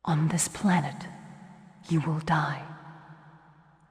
On this planet, you will die.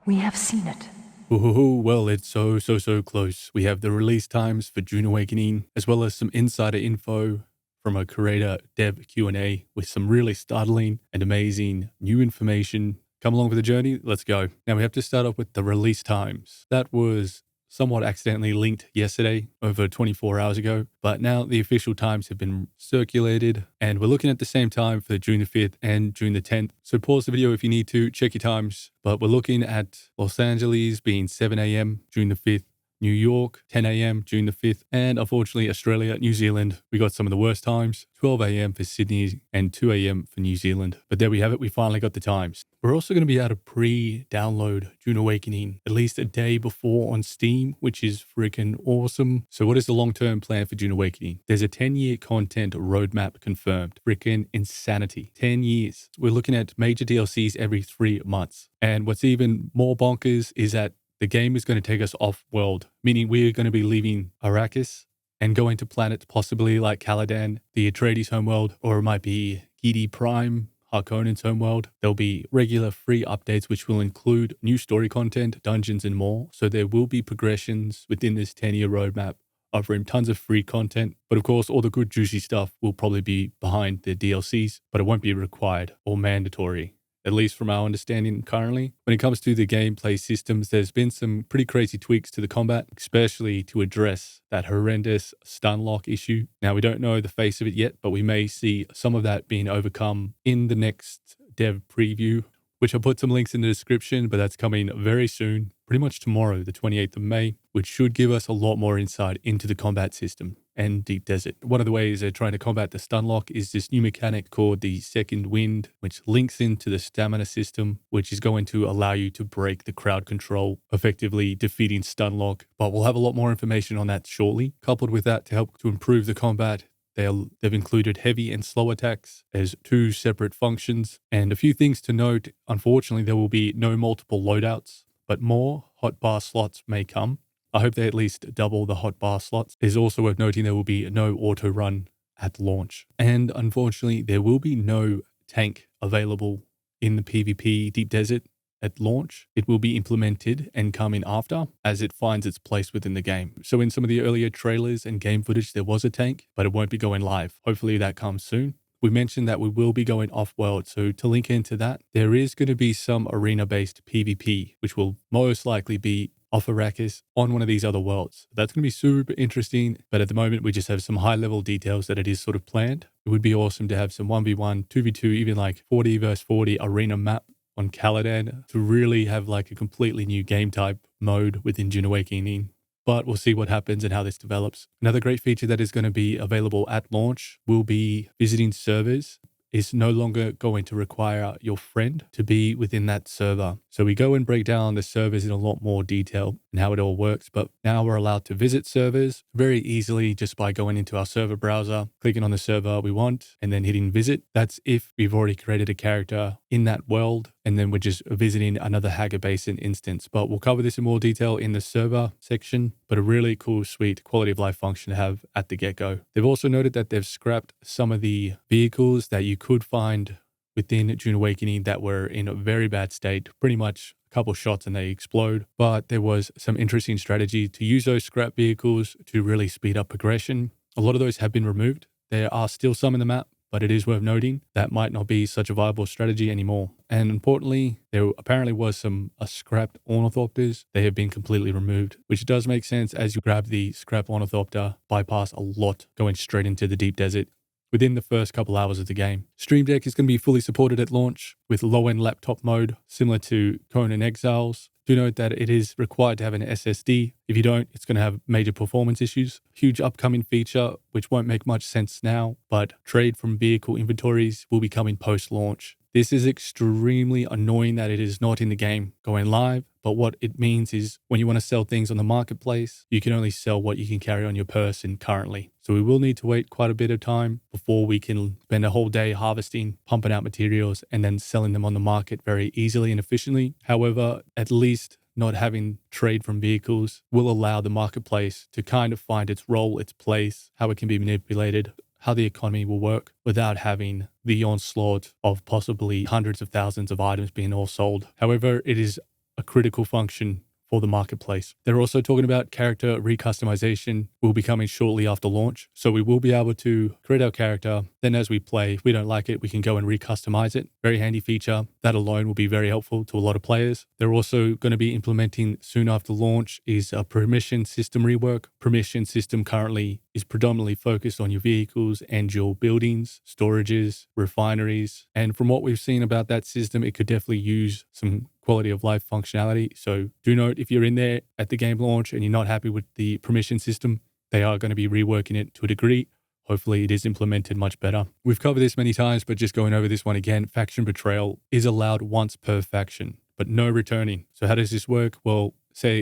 We have seen it. Ooh, well, it's so close. We have the release times for Dune Awakening, as well as some insider info from a creator dev Q&A with some really startling and amazing new information. Come along for the journey. Let's go. Now we have to start off with the release times. That was somewhat accidentally linked yesterday, over 24 hours ago, but now the official times have been circulated and we're looking at the same time for June the 5th and June the 10th. So pause the video if you need to, check your times, but we're looking at Los Angeles being 7 a.m. June the 5th, New York, 10 a.m. June the 5th, and unfortunately Australia, New Zealand, we got some of the worst times, 12 a.m. for Sydney and 2 a.m. for New Zealand. But there we have it, we finally got the times. We're also going to be able to pre-download Dune Awakening at least a day before on Steam, which is freaking awesome. So what is the long-term plan for Dune Awakening? There's a 10-year content roadmap confirmed. Freaking insanity. 10 years. We're looking at major DLCs every 3 months. And what's even more bonkers is that the game is going to take us off-world, meaning we're going to be leaving Arrakis and going to planets possibly like Caladan, the Atreides homeworld, or it might be Giedi Prime, Harkonnen's homeworld. There'll be regular free updates which will include new story content, dungeons, and more. So there will be progressions within this 10-year roadmap, offering tons of free content. But of course, all the good juicy stuff will probably be behind the DLCs, but it won't be required or mandatory, at least from our understanding currently. When it comes to the gameplay systems, there's been some pretty crazy tweaks to the combat, especially to address that horrendous stun lock issue. Now, we don't know the face of it yet, but we may see some of that being overcome in the next dev preview, which I'll put some links in the description, but that's coming very soon, pretty much tomorrow, the 28th of May, which should give us a lot more insight into the combat system and Deep Desert. One of the ways they're trying to combat the stun lock is this new mechanic called the Second Wind, which links into the stamina system, which is going to allow you to break the crowd control, effectively defeating stun lock. But we'll have a lot more information on that shortly. Coupled with that, to help to improve the combat, they've included heavy and slow attacks as 2 separate functions. And a few things to note: unfortunately, there will be no multiple loadouts, but more hotbar slots may come. I hope they at least double the hotbar slots. It's also worth noting there will be no auto run at launch. And unfortunately, there will be no tank available in the PvP Deep Desert at launch. It will be implemented and come in after as it finds its place within the game. So in some of the earlier trailers and game footage, there was a tank, but it won't be going live. Hopefully that comes soon. We mentioned that we will be going off-world, so to link into that, there is going to be some arena-based PvP, which will most likely be off Arrakis on one of these other worlds. That's going to be super interesting, but at the moment we just have some high-level details that it is sort of planned. It would be awesome to have some 1v1, 2v2, even like 40 versus 40 arena map on Caladan to really have like a completely new game type mode within Dune Awakening. But we'll see what happens and how this develops. Another great feature that is going to be available at launch will be visiting servers. Is no longer going to require your friend to be within that server. So we go and break down the servers in a lot more detail and how it all works, but now we're allowed to visit servers very easily just by going into our server browser, clicking on the server we want, and then hitting visit. That's if we've already created a character in that world, and then we're just visiting another Hager Basin instance. But we'll cover this in more detail in the server section, but a really cool, sweet quality of life function to have at the get-go. They've also noted that they've scrapped some of the vehicles that you could find within Dune Awakening that were in a very bad state, pretty much a couple shots and they explode. But there was some interesting strategy to use those scrap vehicles to really speed up progression. A lot of those have been removed. There are still some in the map, but it is worth noting that might not be such a viable strategy anymore. And importantly, there apparently was a scrapped ornithopters. They have been completely removed, which does make sense as you grab the scrap ornithopter, bypass a lot going straight into the deep desert within the first couple hours of the game. Stream Deck is going to be fully supported at launch with low-end laptop mode, similar to Conan Exiles. Do note that it is required to have an SSD. If you don't, it's going to have major performance issues. Huge upcoming feature, which won't make much sense now, but trade from vehicle inventories will be coming post-launch. This is extremely annoying that it is not in the game going live, but what it means is when you want to sell things on the marketplace, you can only sell what you can carry on your person currently. So we will need to wait quite a bit of time before we can spend a whole day harvesting, pumping out materials, and then selling them on the market very easily and efficiently. However, at least not having trade from vehicles will allow the marketplace to kind of find its role, its place, how it can be manipulated, how the economy will work without having the onslaught of possibly hundreds of thousands of items being all sold. However, it is a critical function for the marketplace. They're also talking about character recustomization will be coming shortly after launch. So we will be able to create our character. Then as we play, if we don't like it, we can go and recustomize it. Very handy feature. That alone will be very helpful to a lot of players. They're also going to be implementing soon after launch is a permission system rework. Permission system currently is predominantly focused on your vehicles and your buildings, storages, refineries. And from what we've seen about that system, it could definitely use some quality of life functionality. So do note if you're in there at the game launch and you're not happy with the permission system, they are going to be reworking it to a degree. Hopefully it is implemented much better. We've covered this many times, but just going over this one again, faction betrayal is allowed once per faction, but no returning. So how does this work? Well,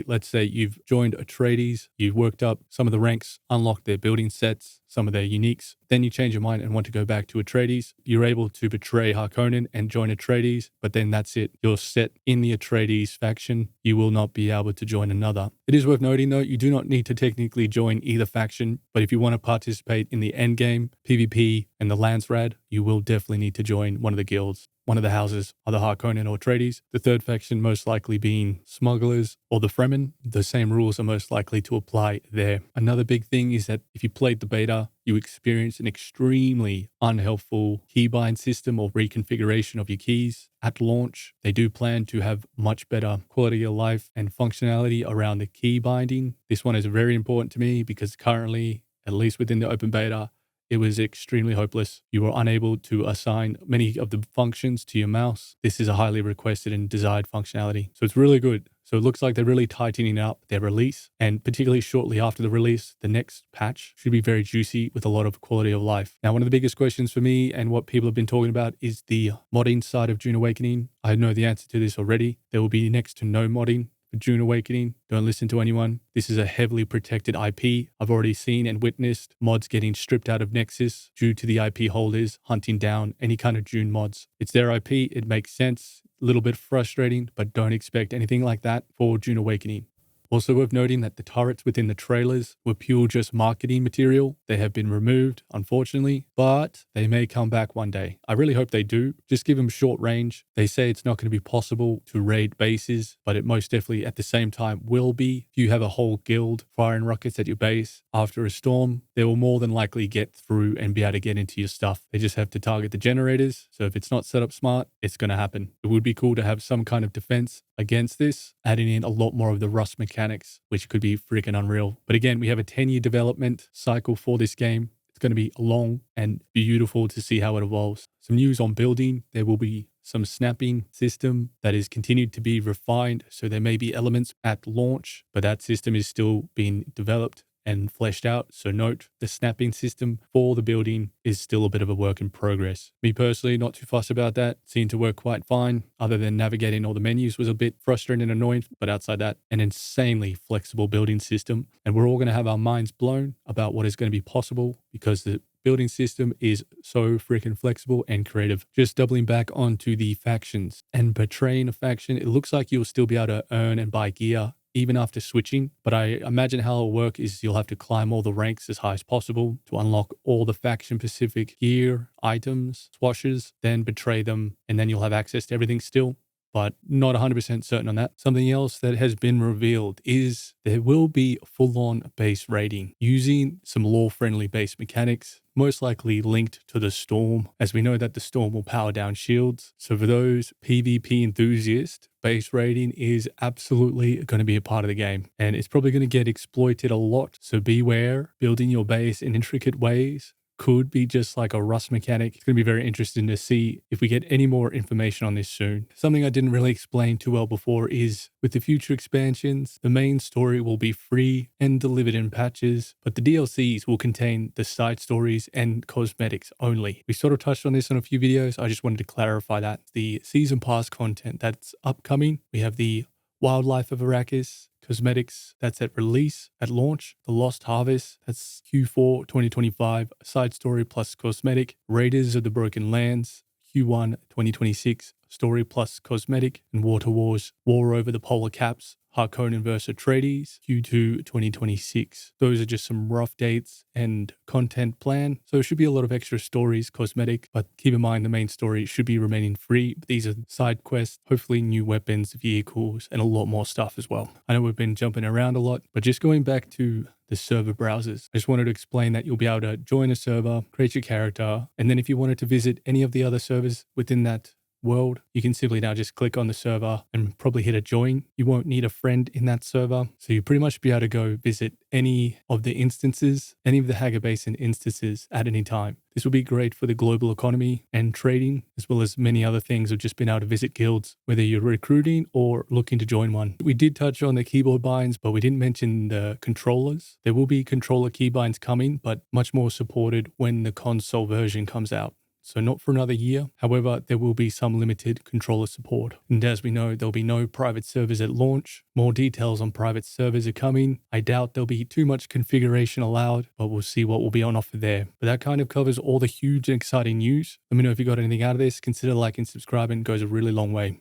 let's say you've joined Atreides, you've worked up some of the ranks, unlocked their building sets, some of their uniques, then you change your mind and want to go back to Atreides. You're able to betray Harkonnen and join Atreides, but then that's it. You're set in the Atreides faction. You will not be able to join another. It is worth noting though, you do not need to technically join either faction, but if you want to participate in the endgame, PvP, and the Landsrad, you will definitely need to join one of the guilds. One of the houses, either Harkonnen or Atreides. The third faction most likely being smugglers or the Fremen. The same rules are most likely to apply there. Another big thing is that if you played the beta, you experience an extremely unhelpful keybind system or reconfiguration of your keys at launch. They do plan to have much better quality of life and functionality around the key binding. This one is very important to me because currently, at least within the open beta, it was extremely hopeless. You were unable to assign many of the functions to your mouse. This is a highly requested and desired functionality. So it's really good. So it looks like they're really tightening up their release, and particularly shortly after the release, the next patch should be very juicy with a lot of quality of life. Now, one of the biggest questions for me and what people have been talking about is the modding side of Dune Awakening. I know the answer to this already. There will be next to no modding for Dune Awakening. Don't listen to anyone. This is a heavily protected IP. I've already seen and witnessed mods getting stripped out of Nexus due to the IP holders hunting down any kind of Dune mods. It's their IP. It makes sense. A little bit frustrating, but don't expect anything like that for Dune Awakening. Also worth noting that the turrets within the trailers were pure just marketing material. They have been removed, unfortunately, but they may come back one day. I really hope they do. Just give them short range. They say it's not going to be possible to raid bases, but it most definitely at the same time will be. If you have a whole guild firing rockets at your base after a storm, they will more than likely get through and be able to get into your stuff. They just have to target the generators. So if it's not set up smart, it's going to happen. It would be cool to have some kind of defense against this, adding in a lot more of the rust mechanics, which could be freaking unreal. But again, we have a 10-year development cycle for this game. It's going to be long and beautiful to see how it evolves. Some news on building. There will be some snapping system that is continued to be refined. So there may be elements at launch, but that system is still being developed and fleshed out. So note, the snapping system for the building is still a bit of a work in progress. Me personally, not too fussed about that. Seemed to work quite fine, other than navigating all the menus was a bit frustrating and annoying. But outside that, an insanely flexible building system. And we're all going to have our minds blown about what is going to be possible because the building system is so freaking flexible and creative. Just doubling back onto the factions and betraying a faction, it looks like you'll still be able to earn and buy gear even after switching. But I imagine how it'll work is you'll have to climb all the ranks as high as possible to unlock all the faction-specific gear, items, swashes, then betray them, and then you'll have access to everything still. But not 100% certain on that. Something else that has been revealed is there will be full-on base raiding using some lore-friendly base mechanics, most likely linked to the Storm, as we know that the Storm will power down shields. So for those PvP enthusiasts, base raiding is absolutely going to be a part of the game, and it's probably going to get exploited a lot. So beware, building your base in intricate ways could be just like a rust mechanic. It's going to be very interesting to see if we get any more information on this soon. Something I didn't really explain too well before is with the future expansions, the main story will be free and delivered in patches, but the DLCs will contain the side stories and cosmetics only. We sort of touched on this in a few videos. I just wanted to clarify that. The season pass content that's upcoming, we have the Wildlife of Arrakis, cosmetics, that's at release, at launch. The Lost Harvest, that's Q4 2025, side story plus cosmetic. Raiders of the Broken Lands, Q1 2026, story plus cosmetic, and Water Wars, War Over the Polar Caps, Harkonnen vs. Atreides, Q2 2026. Those are just some rough dates and content plan. So it should be a lot of extra stories, cosmetic, but keep in mind the main story should be remaining free. These are side quests, hopefully new weapons, vehicles, and a lot more stuff as well. I know we've been jumping around a lot, but just going back to the server browsers. I just wanted to explain that you'll be able to join a server, create your character, and then if you wanted to visit any of the other servers within that world, you can simply now just click on the server and probably hit a join. You won't need a friend in that server. So you pretty much be able to go visit any of the instances, any of the Hager Basin instances at any time. This will be great for the global economy and trading, as well as many other things of just being able to visit guilds, whether you're recruiting or looking to join one. We did touch on the keyboard binds, but we didn't mention the controllers. There will be controller keybinds coming, but much more supported when the console version comes out. So not for another year. However, there will be some limited controller support. And as we know, there'll be no private servers at launch. More details on private servers are coming. I doubt there'll be too much configuration allowed, but we'll see what will be on offer there. But that kind of covers all the huge and exciting news. Let me know if you got anything out of this. Consider liking, subscribing. It goes a really long way.